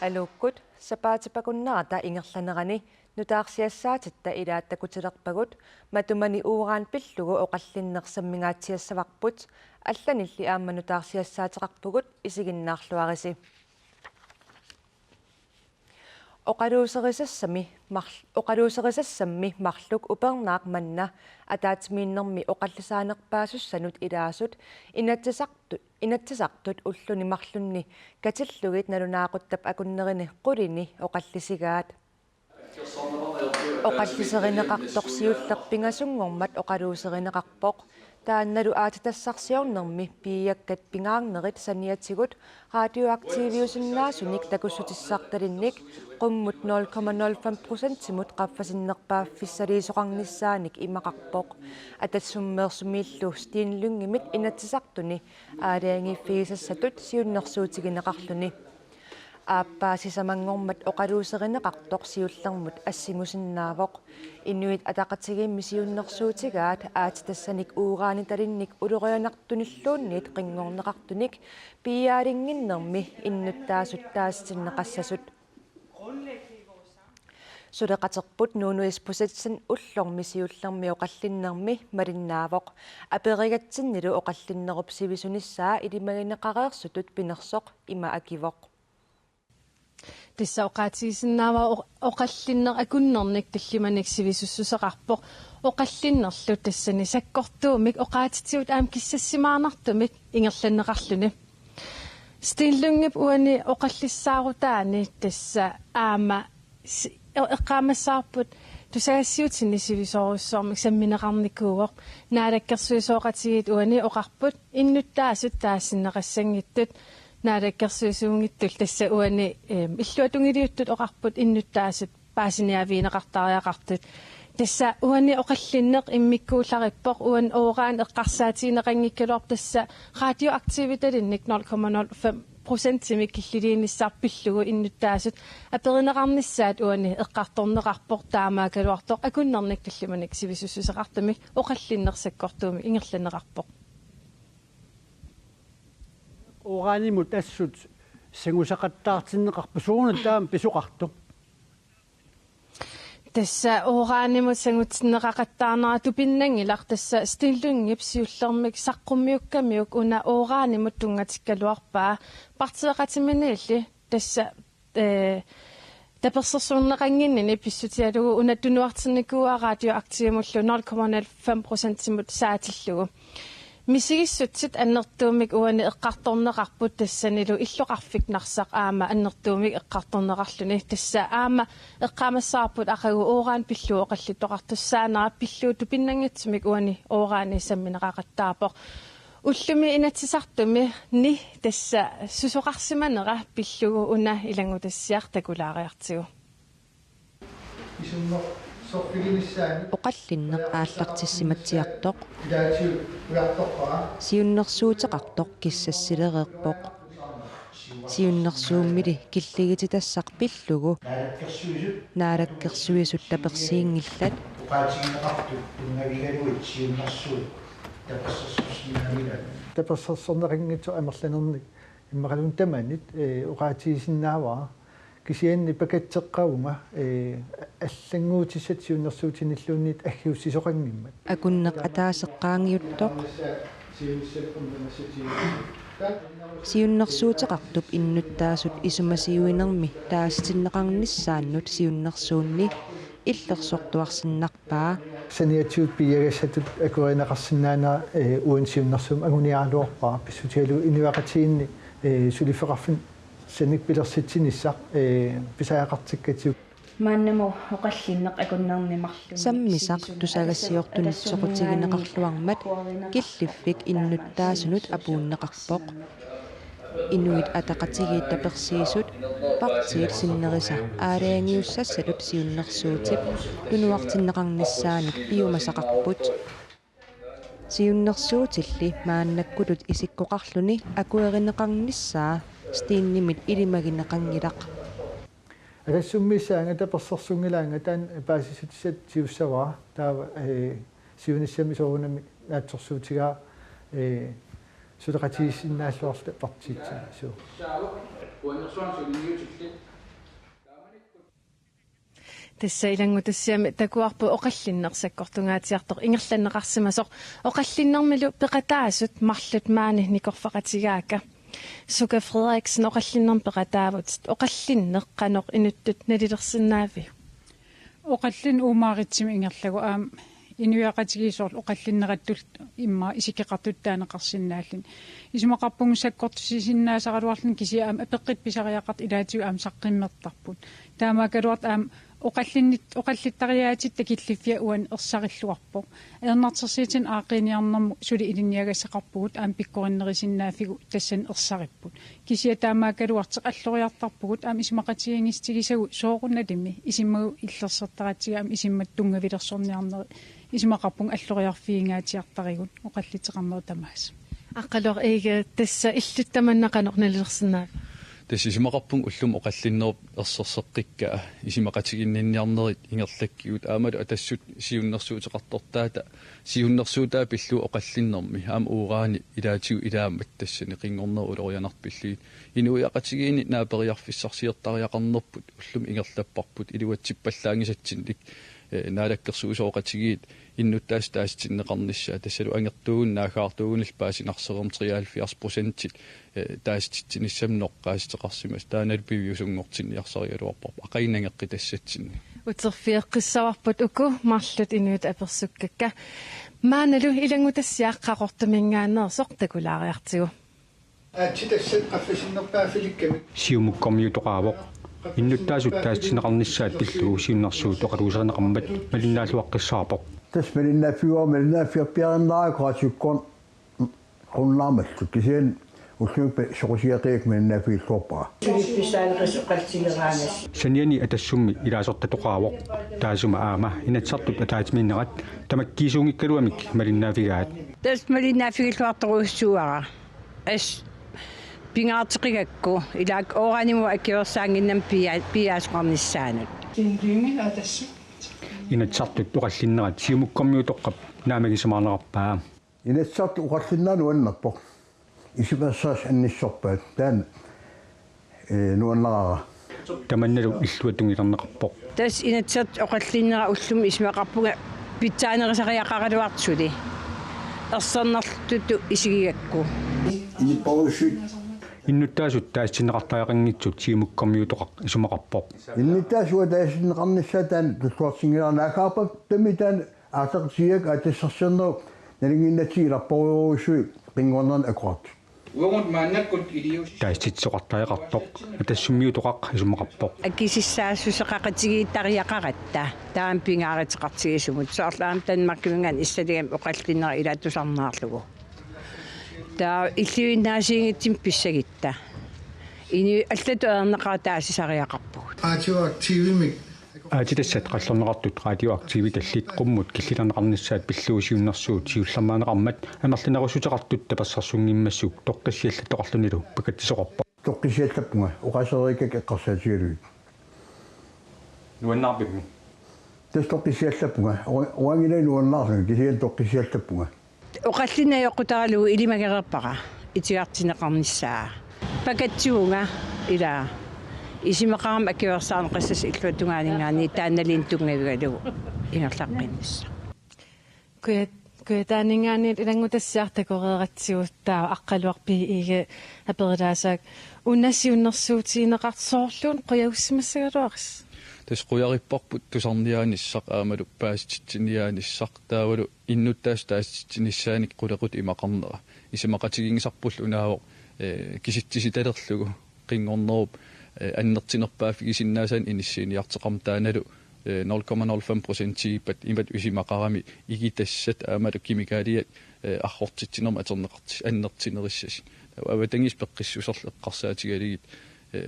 алууккут сапаатипакуннарата ингерланерани нутаарсиассаатитта илааттакутилерпагут матумани уурaan пиллугу оқаллиннерсаммигаатсиассаварпут алланилли аама нутаарсиассаатеқарпугут исигиннаарлуариси оқалуусерисассамми марлук упернаақ манна атаатимииннэрми оқаллисаанерпаасуссанут илаасут инатсисартут уллуни марлунни катиллугит налунаақуттап акуннерини қулини оқаллисигаат оқаллисеринеқарторсиуллерпингасунгормат оқалуусеринеқарпоқ таанналу аатитассарсиорнерми пииаккат пингаарнерит саниатигут радиоактивиусиннаасуник такуссутиссаарталинник qumмут 0,05%-мут qaffasinnерпааффиссалиисоқарниссааник имақарпоқ атассуммеерсумииллу стиинлунгимит инатсисартуни аалаангиффигисассатут сиуннерсуутигинеқарлуни ааппаасисамангормат оқалуусеринеқартоқ сиуллермут ассимусиннаавоқ инуит атақатигимми сиуннерсуутигаат аатитассаник уураани талинник улерианартуниллуунниит қингорнеқартуник пиаалингиннерми иннуттаасут тааситиннеқассасут сулеқатерпут нуунуиспусатсан уллорми сиуллерми оқаллиннерми малиннаавоқ аперигатсиннилу оқаллиннеруп сивисуниссаа илимагинеқареерсутут пинерсоқ има акивоқ тиссаоқаатигисиннаава оқаллиннер акуннерник таллиманик сивисуссусеқарпоқ оқаллиннерлу тассани саккортуумик оқаатитиут аам киссассимаарнартумик ингерланнеқарлуни стиллунгип уани оқаллиссаарутаани тасса аама эққамассаарпут тусаассиутинни сивисоруссоормик самминеқарникууоқ наалаккерсуисооқатигит уани оқарпут иннуттаасут таассиннеқассангиттут наалаккерсуисуунгиттул тасса уани иллуатунгилиуттут оқарпут иннуттаасут паасиниавиинеқартариақартут тасса уани оқаллиннеқ иммиккууллариппоқ уан оораан эққарсаатиинеқангиккалуар тасса радиоактивиталинник 0,05%-мик киллилииниссарпиллугу иннуттаасут аперинеқарниссаат уани эққарторнеқарпоқ таамаакалуартоқ акуннерник таллиманик сивисуссусеқартамик оқаллиннерсаккортууми ингерланеқарпоқ ооранимут ассут сангусақаттаартиннеқарпу суурна таам писоқартоқ тасса ооранимут сангутсиннеқақаттаарнера тупиннангилар тасса стиллунгип сиуллермик саққуммиуккамиук уна ооранимут тунгатиккалуарпаа партиеқатиминилли тасса таперсерсууннеқангиннини писсутиалугу уна тунуартинникуа радиоактивимуллу 0,05%-мут саатиллугу мисигиссутсит аннертуумик уани эққарторнеқарпут тассанилу иллоқарфик нарсақ аама аннертуумик эққарторнеқарлуни тасса аама эққамассаарпут ақагу оораан пиллу оқаллиттоқартуссаанера пиллуу тупиннангитсумик уани оораани самминеқақаттаапоқ уллуми инатсисартуми ни тасса сусоқарсиманера пиллугу уна илангутассиар такулаариартигу оқаллиннеқ ааллартиссиматсиартоқ сиуннерсуутеқартоқ киссассилереерпоқ сиуннерсууммили киллигититассақ пиллугу наалаккерсуисут таперсиингиллат таперсерсорнеқингитсо амерланерник иммақалун таманит оqaатигисиннааваа кисианни пакатсеққавунга аллангуутиссат сиуннерсуутиниллуунниит аггиуссисоқангиммат акуннеқ атаасеққаангиуттоқ сиуннерсуутеқартуп иннуттаасут исумасиуинерми таастиннеқарниссааннут сиуннерсуунни иллерсортуарсиннарпаа саниатиут пиагассатут акуинеқарсинаана уун сиуннерсуум агуниаалуарпаа писсутиалу инуақатиинни сулифеқарфин саник пилерситсиниссақ писаақартиккатиук мааннаму оқаллиннеқ акуннернимарлу саммисақ тусагассиортунитсоқутигинеқарлуармат киллиффик иннуттаасунут апууннеқарпоқ инуит атақатигиит таперсиисут партиил синнериса аалаангиуссассалут сиуннерсуутип тунуартиннеқарниссааник пиумасақарпут сиуннерсуутилли мааннаккулут исиккоқарлуни акуеринеқарниссаа стииннимит илимагинеқангилақ агассуммиссаанга таперсерсунгилаанга таан паасисутисат сиуссаваа таава сиуниссами соорунами наатсорсуутигаа сулеқатигисиннааллуарла партиитсаа суу тассаилангутассиами такуарпу оқаллиннерсаккортунгаатиартор ингерланнеқарсимасоқ оқаллиннэрмилу пеқатаасут марлут маани никорфақатигаака Сука Фредерикsen оқаллиннерм пеқатаавут оқаллиннеққанеқ инуттут налилерсинаави оқаллин уумааритсими ингерлагу инуяқатигисоор оқаллиннераттул имма исикеқартуттаанеқарсинааллин исмақарпунгсаккортусисиннаасараруарлин кисиаам апеққит писариақарт илаатиу аам саққиммертарпут таамаакалуарт аам оқаллиттариаатит такиллиффиа уан ерсариллуарпо ернартерсиитин аақиниарнэрму сули илинниагассақарпугут аам пиккориннерисиннаафигу тассан ерсариппут кисиа таамаакалуарт аллориартарпугут аам исмақатигингистигисагу соорунналими исиммагу иллерсертаратига аам исиммат тунгавилерсорниарнери исмақарпун аллориарфиингаатиартаригут оқаллитеқарнеру тамаас аққалуар ига тасса иллуттаманнақанеқ налилерсинаа тасисимақарпун уллум оқаллиннерп ерсерсеққикка исимақатигиннинниарнерит ингерлаккиут аамалу атассут сиуннэрсуутеқартортаата сиуннэрсуутаа пиллу оқаллиннерми аама ураани илаатиу илаамат тассани қингорнер улорианарпиллуит инуиақатигиини наапериарфиссарсиертариақарнерпут уллум ингерлаппарпут илуатсиппаллаангисатсинник наалаккерсуусооқатигиит иннуттаас тааситиннеқарниссаа тассалу ангертуун наагаартуунил паасинарсерум 73% тааситинниссамноққааситеқарсимас таанал пивиусунгортинниарсариалуарпар ақаинангеққи тассатсинни утерфиэққиссаварпут уку марлут инуит аперсуккакка maaнаlu илангутассиаққақортумингаанерсоқ такулаариартигу аатситассат qaffasinnерпаафиликками сиумуккомьютоqaavoq иннуттаасуттаасинеқарниссаат пиллуу сиуннэрсуут оқалуусернеқармат малиннаалуаққиссаарпоқ тас малиннааффиуа qunnaarmallu kisian уллууппа сокусиақиак малиннааффииллуарпара писаалеқис оқалтигераанас саниани атассумми илаасортатоqaavoq таасума аама инатсартут атаатиминнерат тамаккиисуунгиккалуамик малиннаафигаат тас малиннааффигиллуарторуссуара ас пингаартеқигакку илаак ооганиму аккиверсаангиннам пиаасоқарниссаанут тинлинги атассу инатсартут оқаллиннерат сиумуккомьютоққап наамагисамаарнеқарпаа инатсарт уқарлиннаану аннарпоқ исипассаас анниссорпаат таана нуаннерара таманналу иллуатунгилернеқарпоқ тас инатсарт оқаллиннера уллум исмақарпуга питсаанерисариаққагалуартсули ерсернерлуту исигигакку иппорусут иннуттаасут таасинеқартаақангитсут сиумуккомьютоқақ исумақарпоқ иннитаасуа таасинеқарниссаа таана туллуартингиларнаакаарпа тами таана аатеқсиак аатассерсернеру налингиннатигиларпоруусуи qinngornern akkurat угут мааннаккут илиус тааститсоқартариақартоқ атассуммиутоқақ исумақарпоқ аккисиссаассусеқақатигииттариақаратта таам пингааритеқартигисумут соорлаам танмаркимингаан иссалигам оқаллиннера илаатусарнаарлугу таа иллуиннаасиингитсим писсагитта ини аллату аернеқаа таасисариақарпугут радиоактивимик аатитассат қаллернеқартут радиоактиви таллит қуммут киллилернеқарниссаат пиллуусиуннэрсуут сиуллермаанеқармат амерлинерусутеқартут тапассарсунгиммассук тоққиссиаллатоқарлунилу пакатсисоқарпа тоққисиаллаппунга уқасерикак эққарсаатигалуит нуаннаарпимми тас тоққисиаллаппунга уангилай нуаннаарсуга кисиал тоққисиаллаппунга оқаллинаёққутаралугу илимагерерпара итиартинеқарниссаа пакатсуунга илаа исимақарам аккиверсаарне қассас иллуатунгаанингаани таанналин тунгавигалугу ингерлаққиннасса куятаанингаани илангутассиартакореератсигуттаа аққалуарпи иге аперилаасаак уннасиуннэрсуутиинеқартсоорлуун қуяуссимассагалуарис тас қуяриппарпут тусарниааниссақ аамалу пааситсиниааниссақ таавалу иннуттаас тааситсинissaaник қулеқут имақарнера исимақатигингисарпул унаавоқ киситсиситалерлугу қингорнеруп аннертинерпаафигисиннаасан иниссииниартеқарм тааналу 0,05% пат имат усимақарами игитассат аамалу кимикалиат архортитсинерма атернеқарти аннертинериссас аватангис пеққиссусерлеққарсаатигалигит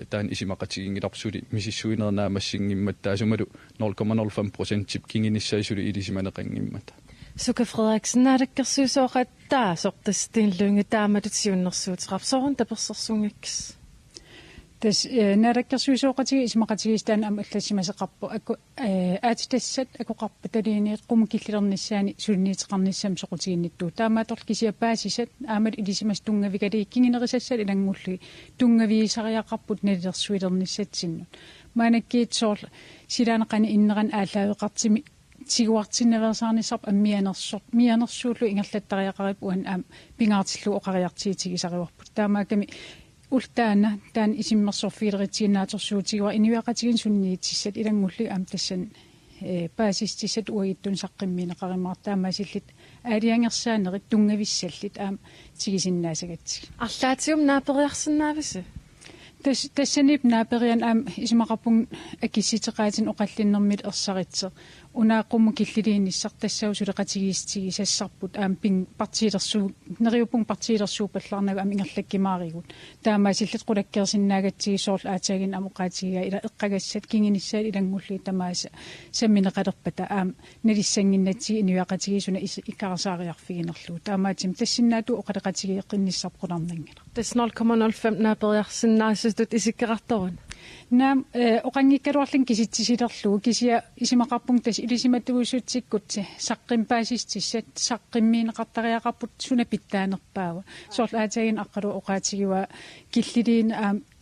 таан исимақатигингиларсули мисиссуинернаамассингиммат таасумалу 0,05% кингиниссаисули илисиманеқангиммата Сука Фредерикsen наалаккерсуусооқаттаа сортастиинлуинга таамалут сиуннэрсуутеқарсорун таперсерсунгаккис тас нараккерсуисооқатиги исмақатигистаан ам аллассимасеқарпу акку аатитассат акоқарпа талиниит қумукиллерниссаани сулниитеқарниссам соқутигинниттуу таамааторл кисиапаасисат аамал илисимас тунгавикали кингинерисассат илангуллуги тунгавиисариақарпут налерсуилерниссатсиннут маанаккиитсоор силаанеқани иннеран ааллаавеқартими тигуартиннаверсаарнisarp мианерсуулу ингерлаттариақарип уан пингаартиллу оқариартиитигисариварпут таамааками ултаана таан исиммерсорфилеритиинааторсуутигуа инуиақатигин сунниитсиссат илангулли тассан паасистисат уагиттун саққимминеқаримаар таамаасиллит аалиангерсаанерит тунгависсаллит тигисиннаасагатсиг арлаатиум наапериарсинаависа тассанип наапериан исимақарпун акисситеқаатин оқаллиннэрмит ерсаритсеқ унааққумму киллилиинниссар тассау сулеқатигиистигисассарпут пин партиилерсуу нериуппун партиилерсуу паллаарнагу ингерлаккимааригут таамаасиллит қулаккерсиннаагатсигисоорл аатаагин амоқаатигиа ила эққагассат кингиниссаат илангулли тамааса самминеқалерпата налиссангиннатсиги инуиақатигисуна иккарасаариарфигинерлуу таамаатим тассиннаату оқалеқатигиэққинниссарпуларнангила тас 0,05 наапериарсинаасутут исиккеқарторун наам оқангиккалуарлин киситсисилерлуу кисия исимақарпун тас илисиматугуссутсиккутси саққимпаасистиссат саққиммиинеқартариақарпут суна питтаанерпаава соорлу аатаагин аққалу оқаатигуа киллилиин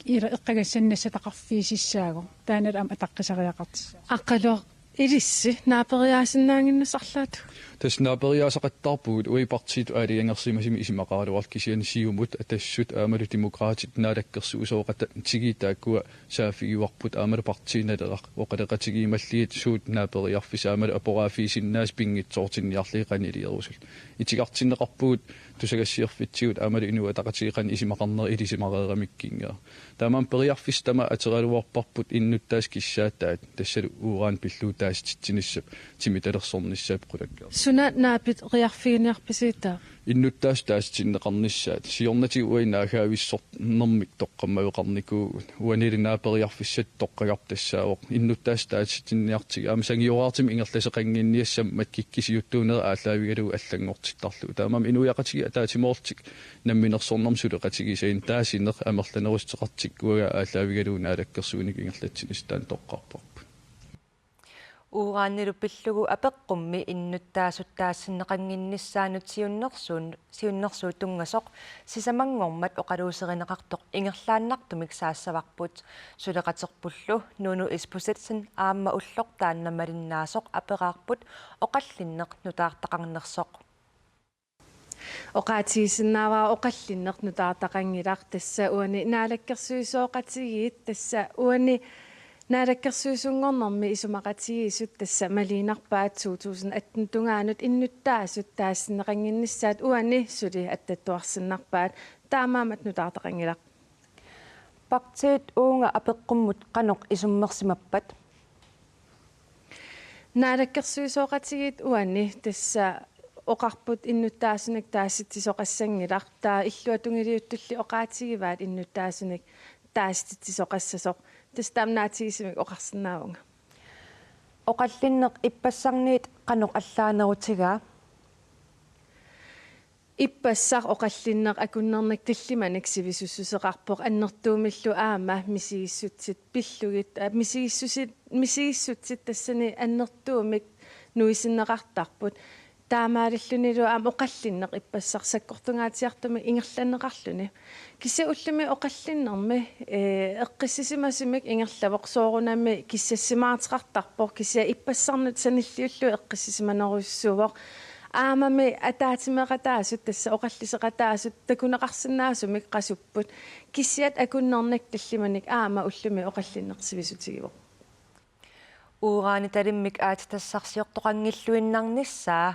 ила эққагассаннасса тақарфиисиссаагу таанал атаққисариақартис аққалуа илисси наапериаасиннаангиннасарлаату таснаапериаасақаттарпугут уипартиит аалиангерсимасими исимақаралуарл кисиани сиумут атассут аамалу демократит наалаккерсу усооқата тигитааккуа саафигиуарпут аамалу партииналерақ оқалеқатигиималлиит суут наапериарфис аамалу апорафисиннаас пингитсоортинниарлииқанилиерусул итигартиннеқарпугут тусагассиерфитсигут аамалу инуатақатигиқан исимақарнери илисимақарерамиккингаа таамаан периарфис тама атералуарпарпут иннуттаас киссааттаат тассалу уурaan пиллуутааститсиниссап тимиталерсорниссаап қулаккаа суна наапит риарфигиниарписиитаа иннуттаас таастиннеқарниссаат сиорнати уинаагаависсорт нэрмик тоққаммаюқарнику уанилинаапериарфиссат тоққагартассаавоқ иннуттаас таастинниартига амсангиораартим ингерласеқангинниассам маткиккисиуттуунера ааллаавигалу аллангортиттарлу таамам инуяқатиги атаатимоортик намминерсорнэрм сулеқатигисаин таасинеқ амерланерустеқартиккуага ааллаавигалу наалаккерсууник ингерлатсинистаан тоққарпарпу Uuraannilu pillugu apeqqummi innuttaassuttaassineqanginnissaanut siunnersuut tungasoq sisamangormat oqaluuserineqartoq ingerlaannartumik saassavaqput suleqaterpullu nunu ispusatsin aamma ulloq taannamalinnaasоq aperaarput oqallinneq nutaartaqarnersoq oqaatigisinnaavaa oqallinneq nutaartaqangilaq tassa uani naalakkersuisooqatigiit tassa uani naalakkersuisungornermi isumaqatigisut tassa maliinarpaat 2018 tungaanut innuttaasut taassinneqanginnissaat uani suli attattuarsinnarpaat taamaamat nutaartaqangilaq Paktiit uunga apeqqummut qanoq isummersimappat naalakkersuisooqatigiit uani tassa oqarput innuttaasunik taassitsisoqassangilaq taa illuatungiliuttulli oqaatigivaat innuttaasunik taassitsisoqassasoq tastamnaatigisimik oqarsinnaavunga oqallinneq ippassarniit qanoq allaanerutigaa ippassaq oqallinneq akunnernik tillimanik sivisussuseqarpoq annertuumillu aama misigissutsit pillugit misigissutsit tassani annertuumik nuisinneqartarput taamaalillunilu aam oqallinneq ippassaq sakkortungaatiartumi ingerlanneqarluni kissa ullumi oqallinnermi eqqissisimasimik ingerlavoq soorunami kissassimaarteqartarpoq kissa ippassarnut sanilliullu eqqissisimaneruissuuvoq aamami ataatimeqataasut tassa oqalliseqataasut takuneqarsinnaasumik qasupput kissiat akunnernik tallimanik aama ullumi oqallinneqsivisutigivoq uuraani talimmik aatitassarsiortoqangilluinnarnissaa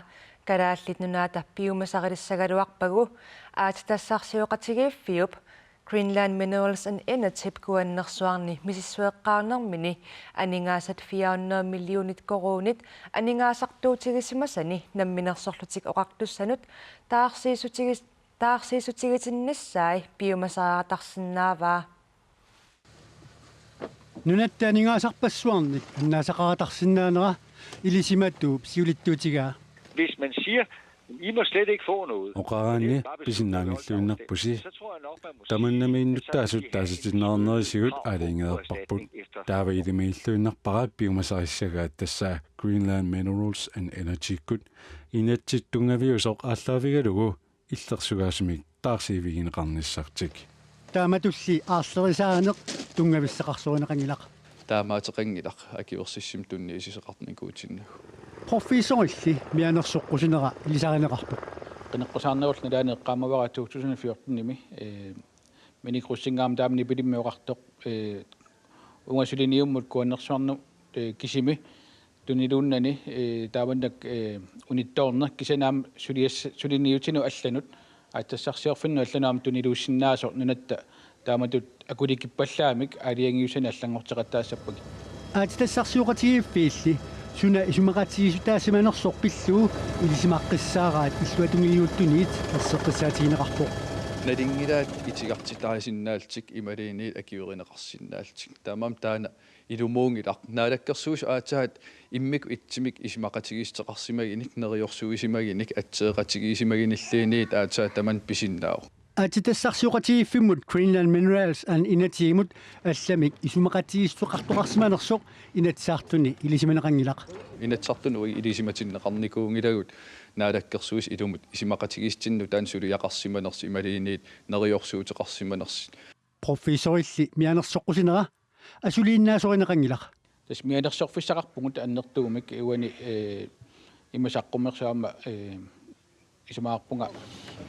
kalaallit nunaata piumasarissagaluarpagu aatitassarsiоqatigiiffiup Greenland Minerals and Energy kuannersuarni misissueqqaarnermini aningaasat 400 millionit korunit aningaasartuutigisimasani namminersorlutik oqartussanut taarsiisutigitinnassaai piumasaratarsinnaavaa nunattaningaasarpassuarnik annaasaqaratarsinnaanera ilisimattuup siulittuutigaa. Hvis man siger, I må slet ikke få noget. Oqaraanni pisinnaangilluinnerpusi tamannamiinnuttaasuttasitinnarnerisigut aaliingeerparput taavailimiilluinnerpara piumasarissagaat tassaa Greenland Minerals and Energy kut inatsittungaviusoq aallarvigalugu illersugaasumik taarsiivigineqarnissartik taamatulli aarlerisaaneq tungavissaqarsuuneqangilaq таамаатеқангилақ акиорсиссим тунниисисеқартникуутиннагу профессорилли мианерсоққусинера илисаринеқарпу qinneqqusаарnerul nalaani eqqaamavara 2014-nimi minikrussingam taamni pilimmeoqartoq ungasuliniummut kuannersuarnu kisimi tuniluunnani taamannak unittoorner kisanaam suliniutinu allanut aattassarsiorfinnu allanaam tuniluussinnaasor nunatta taamatut akulikippallaamik aliangiusani allangorteqattaassapпаги аатитассарсиуқатигиффиилли суна исумақатигисутаасиманерсоқ пиллуу илисимаққиссаараат иллуатунгилиуттуниит ассеққиссаатигинеқарпо налингилаат итигартитаасиннаалтик ималиниит акиуриneqarsinnaалтик таамам таана илумуунгилақ наалаккерсуус аатаат иммик итсимик исимақатигиистеқарсимагиник нериорсуисимагиник атсеэқатигисимагиниллиниит аатаат таман писиннаау аатитассарсиуқатигиффиммут Greenland Minerals and Energy-мут алламик исумақатигистуқартоқарсиманерсоқ инатсаартуни илисиманеқангилақ инатсартунуи илисиматиннеқарникуунгилагут наалаккерсуис илумут исимақатигистинну таансулиақарсиманерси ималиниит нериорсуутеқарсиманерси профессорилли мианерсоққусинера асулииннаасоринеқангилақ тас мианерсорфиссақарпугут аннертуумик иуани имасаққумерсаама исумаарпунга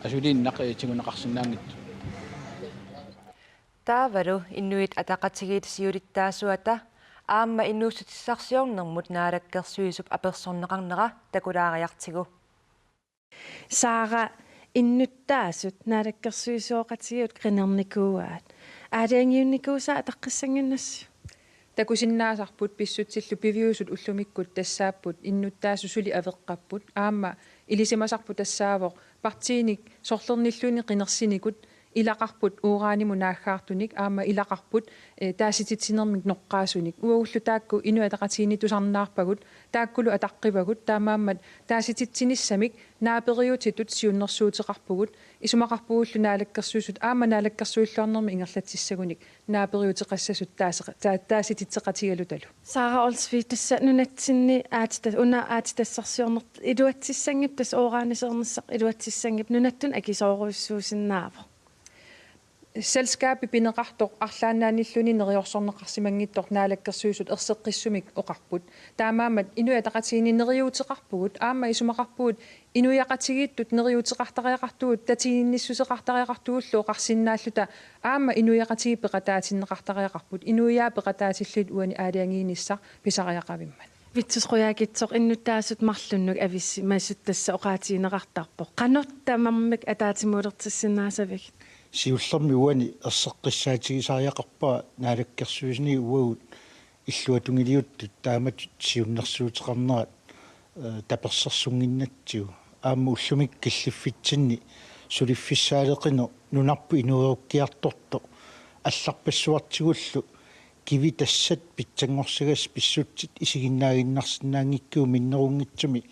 асулииннақ тигунеқарсинаангит таавалу иннуит атақатигиит сиулиттаасуата аама иннууссутиссарсиорнэрмут наалаккерсуисуп аперсорнеқарнера такулаариартигу саара иннуттаасут наалаккерсуисуоқатигиут qinерникууаат аалиангиунникууса атаққиссангиннассу такусиннаасарпут писсутсиллу пивиусут уллумиккут тассааппут иннуттаасу сули авеққаппут аама илисимасарпу тассаавоқ партииник сорлерниллуни qinерсиникут илақарпут уурааниму наахаартуник аама илақарпут таасититсинермик ноққаасуник уагуллу таакку инуатақатиини тусарнаарпагут тааккулу атаққивагут таамааммат таасититсиниссамик наапериутитут сиуннэрсуутеқарпугут исумақарпугуллу наалаккерсуусут аама наалаккерсуиллуарнерми ингерлатсиссагуник наапериутеқассасут таасититсеқатигалу талу саара олсви тасса нунатсинни аатита уна аатитассарсиорнерт илуатсиссангип тас оораанисернссақ илуатсиссангип нунаттун акисооруйссуусиннаава selskaapi pineqartoq arlaannaanilluni neriorsorneqarsimangittor naalakkersuusut erseqqissumik oqarput taamaamat inuataqatiini neriuuteqarpugut aama isumaqarpugut inuyaqatigiittut neriuuteqartariaqartugut tatiinissuseqartariaqartugullu oqarsinnaalluta aama inuyaqatigi peqataatinneqartariaqarput inuyaa peqataatillut uani aaliangiinissaq pisariaqavimman витсусруяакитсоқ иннуттаасут марлуннук ависси массуттасса оqaatiинеқартарпо каноттамармик атаатимулертиссинаасавик сиуллерми уани ерсеққиссаатигисариақарпаа наалаккерсуисни уагут иллуатунгилиуттут таамат сиуннэрсуутеқарнерат таперсерсунгиннатсиу аама уллумик киллиффитсинни сулиффиссаалеқино нунарпу инуеруккиарторто алларпассуартигуллу киви тассат питсангорсагас писсутсит исигиннаагиннарсинаангиккуу миннерунгитсуми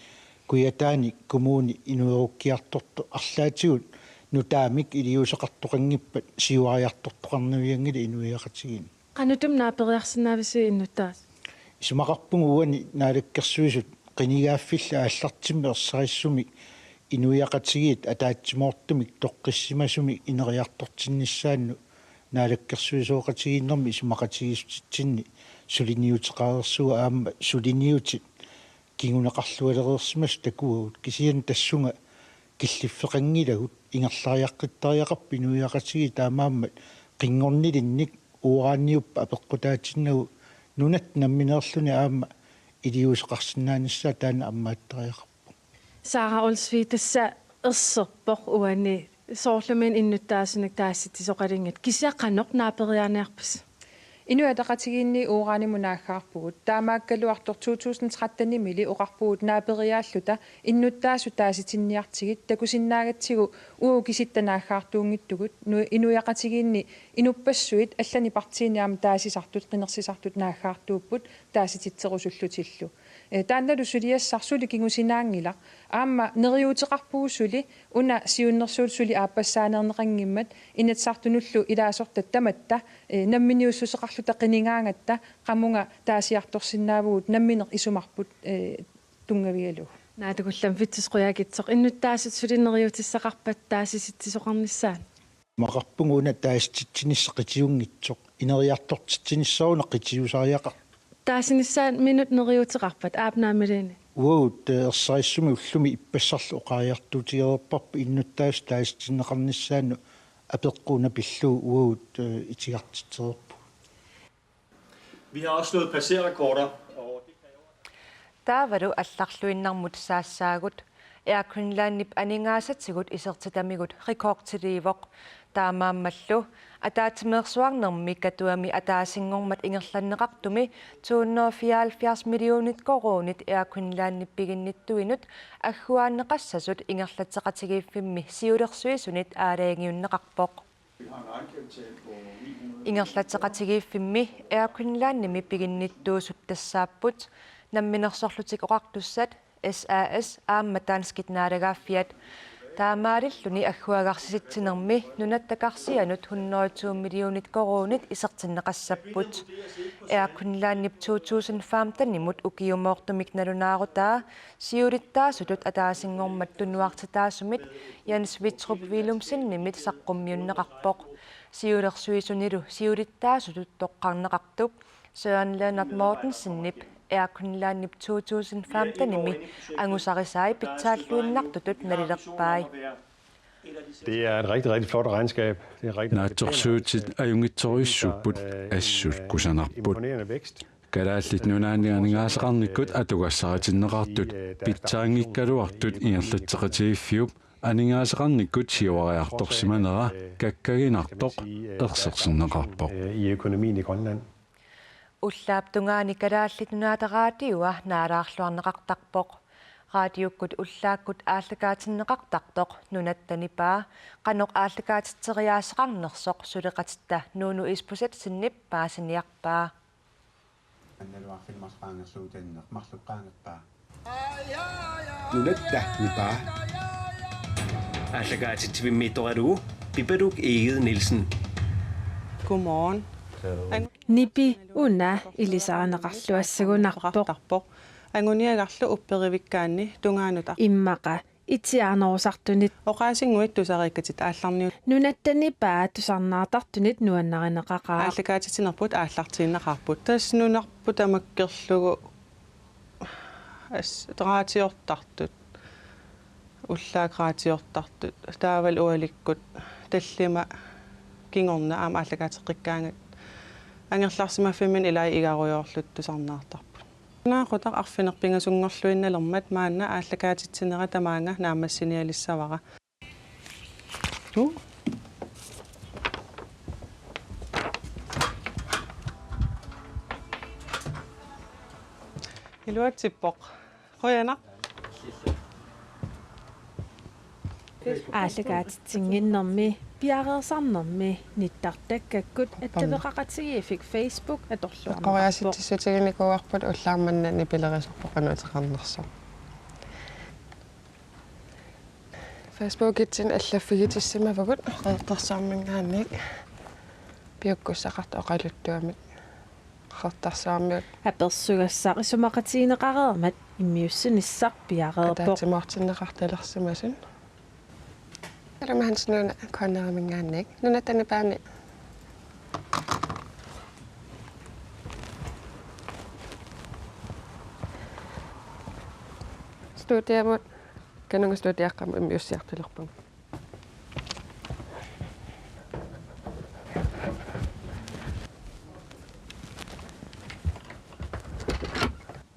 куятаани коммуни инуеруккиарторто арлаатигут нутаамик илиусеқартоқангиппат сиуариартортоқарнавиангили инуиақатигин канутум наапериарсинаависи иннуттаас исумақарпугу наалаккерсуисут қинигааффилла ааллартимми ерсариссумик инуиақатигиит атаатсимоортумик тоққиссимасумик инериартортиннissaанну наалаккерсуисооқатигииннэрми исумақатигисутитсинни сулиниутеқарерсуга аама сулиниутит кингунеқарлуалереерсимас такуагут кисиан тассунга киллиффеқангилагут ингерлариаққиттариақарпи инуиақатиги таамааммат қингорнилинник уораанниуппа апеққутаатиннагу нунат намминеерлуни аама илиусеқарсинааниссаа таана аммааттариақарпу саара олсви тасса ерсерпоқ уани соорлумин иннуттаасунак таасситисоқалингат кисиаққаноқ наапериааниарпас инуатақатигиинни уурааниму наахаарпугут таамааккалуартор 2013 мили оқарпугут наапериааллута иннуттаасу тааситинниартигит такусиннаагатсигу уу киситтанаахаартуунгиттугут инуяқатигиинни инуппассуит аллани партииниаама таасисартут қинерсисартут наахаартууппут таасититсерусуллутиллу таанналу сулиассарсули кингусинаангила аама нериуутеқарпуусули уна сиуннэрсуут сули ааппассаанернеқангиммат инатсартунуллу илаасортат таматта намминиуссусеқарлута қинигаангатта қамунга таасиарторсиннаавуут намминеқ исумарпут тунгавигалу наатагуллам витсисқуяакитсоқ иннуттаасут сулинериутиссақарпат таасиситсисоқарниссаан мақарпугуна тааститсинисса қитиунгитсоқ инериартортитсинissaaruна qitiusariaqar таасиниссаан минут нериутеқарпат аапнаамилини уут ерсариссуми уллуми иппассарлу оқариартуутигерпарпа иннуттаас тааситсиннеқарниссаану апеққуна пиллуу уут итигартитсерпу. Vi har også slået passerrekorder. Taavaru алларлуиннармут саассаагут Air-Greenlandip aningaasatigut isertitamigut rekordtiliivoq taamaammallu ataatimeersuarnermi katuami ataasingormat ingerlanneqartumi 274 millionit koruunit Air-Greenlandip piginnittuinut agguaanneqassasut ingerlatseqatigiiffimmi siulersuisunit aalaangiunneqarpoq ingerlatseqatigiiffimmi Air-Greenlandimi piginnittuusut tassaapput namminersorlutik oqartussat SAS aammatanskit naaragaaffiat taamaalilluni agguagarsitsinermi nunattakarsianut 102 millionit koruunit isertinneqassapput Air-Greenlandip 2015 ukiumoortumik nalunaarutaa siulittaasutut ataasingormat tunuartitaasumit Jens Wittrup Willumsennimit saqqummiunneqarpoq siulersuisunilu siulittaasutut toqqarneqartup Søren Leonard Mortensennip Air-Greenlandip 2015 angusarisaai pitsaалluinnartutut nalilerpai. Det er et rigtig flot regnskab. Det er rigtig naatsorsuutit ajungitsorissupput assut kusanarput kalaallit nunaaniarningaasaqarnikkut atugassaritinneqartut pitsaangikkaluartut ingerlatseqatigiiffiup aningaasaqarnikkut siuariartorsimanera kakkaginartoq erserserneqarpoq i økonomien i Grønland. Ullaaptungaani kalaallitunaaterraatiua naalaarluarneqartarpoq raadiukkut ullaakkut aallakaatinneqartartoq nunattanipaa qanoq aallakaatitteriaasaqarnersoq suleqatitta nuunu ispusat sinnip paasiniarpaa nunattanipaa aallakaatittivimmiittoralugu Pipperuk Egede Nielsen. Godmorgen. Nipi una ilisaaneqarluassigunarpoq anguniagarlu upperivikkaanni tungaanuta immaqa itiarnersartunit oqaasinguit tusariikkatit aallarniu nunattanipaa tusarnaartartunit nuannarineqaqaa ааллакаатитинерпут ааллартииннеқарпут тассанунарпу тамаккерлугу ас траатиортартут уллааграатиортартут таавал уаликкут таллима кингорна аама ааллакаатеққиккаангат ангерларсимаффимин илай игаруйоорлут тусарнаартарпут наақутақ арфинерпингасунгорлуинналермат маанна ааллакаатитсинера тамаанга наамассиниалиссавара илуатсиппоқ хоянақ ааллакаатитсингиннэрми пиареерсарнэрми ниттартаккаккут аттавеқақатигиифик Facebook аторлуарнаа қориаситтиссутигиникуарпут уллаарманнани пилерисорпоқануутеқарнерсо Facebook-итсин аллаффигитиссимавагут қеэртарсаармингаанник пиуккуссақарта оқалуттуамит қартарсаармиут аперсугассаа исумақатиинеқареермат иммиуссиниссар пиареерпоқ таатимоортиннеқарталерсимасун Раманс нуна коннерамингаанник нунатанипаани студиамут канунга студиаққам иммиуссиартилерпун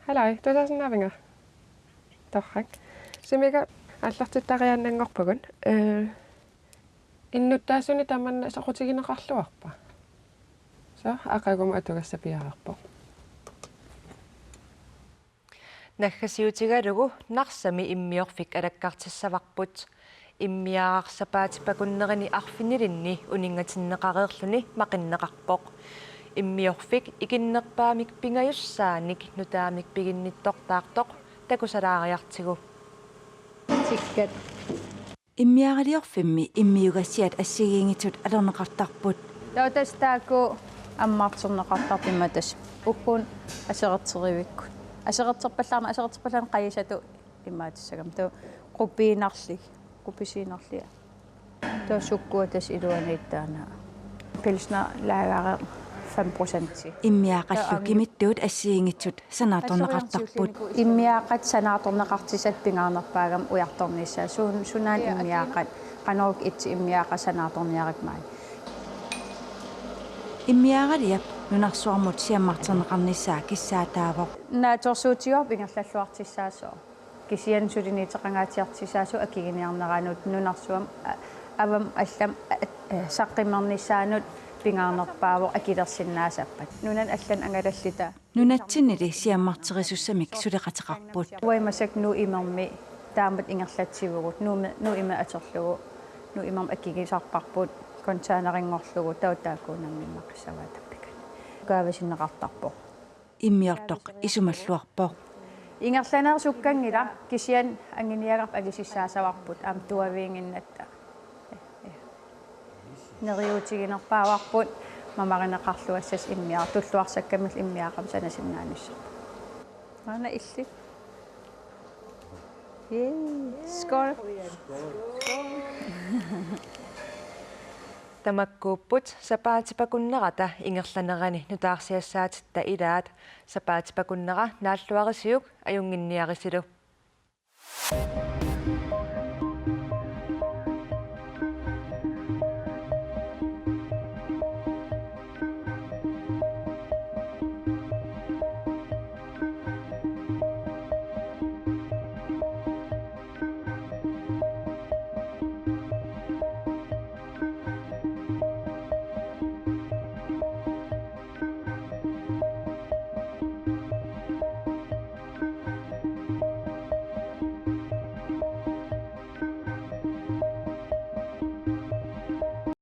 Hallo, тусаасиннаавинга торрак симига аллартиттариааннангорпагун иннуттаасуни таманна сақутигинеқарлуарпа са ақагума атугассапиарерпо наггасиутигалугу нарсами иммиорфик алаккартиссаварпут иммиаарсапаатипакуннерини арфинилинни унингатиннеқареерлүни мақиннеқарпоқ иммиорфик икиннерпаамик пингаюссааник нутаамик пигинниттортаартоқ такусалаариартигу тиккат иммиарилиорфимми иммиугассиат ассигиингитсут алернеқартарпут таутастааку аммаартернеқартарпиматас уккун асеқертеривикку асеқертерпаллаан қаисату имаатиссагам ту қупиинарлик қуписиинерлиа ту суккуатас илуанииттаана пилсна лагааре 5%. иммиақаллу кимиттуут ассиингитсут санааторнеқартарпут иммиақат санааторнеқартисат пингаарнерпаагам уярторниссаа сунаан иммиақат qanорк итси иммиақа санааторниаракмаа иммиагалиап нунарсуармут сиаммартернеқарниссаа киссаатаавоқ нааторсуутиор пингерллаллуартиссаасоо кисиан сулинитеқангаатиартисаасу акигиниарнераанут нунарсуам авам аллам саққиммерниссаанут пингаарнерпаавоқ акилерсиннаасаппат нунан аллан ангалаллита нунатсинили сиаммартерисуссамик сулеқатеқарпут уаймасак нуу имерми таамат ингерлатсивгут нуу има атерлугу нуу имам акигисарпарпут контаанерингорлугу таутаакуунаммиммаққиссаваатаппикан каавасиннеқартарпо иммиортоқ исумаллуарпо ингерланерсуккангила кисиан ангиниагарп агисиссаасаварпут аам туавиингиннатта нериутигинерпааварпут мамаринеқарлуассас иммиар туллуарсаккамил иммиақам санасиннаануссарпу ана илли скор тамаккууппут сапаатипакуннерата ингерланерани нутаарсиассаатитта илаат сапаатипакуннера нааллуарисиук аюнгинниарисилу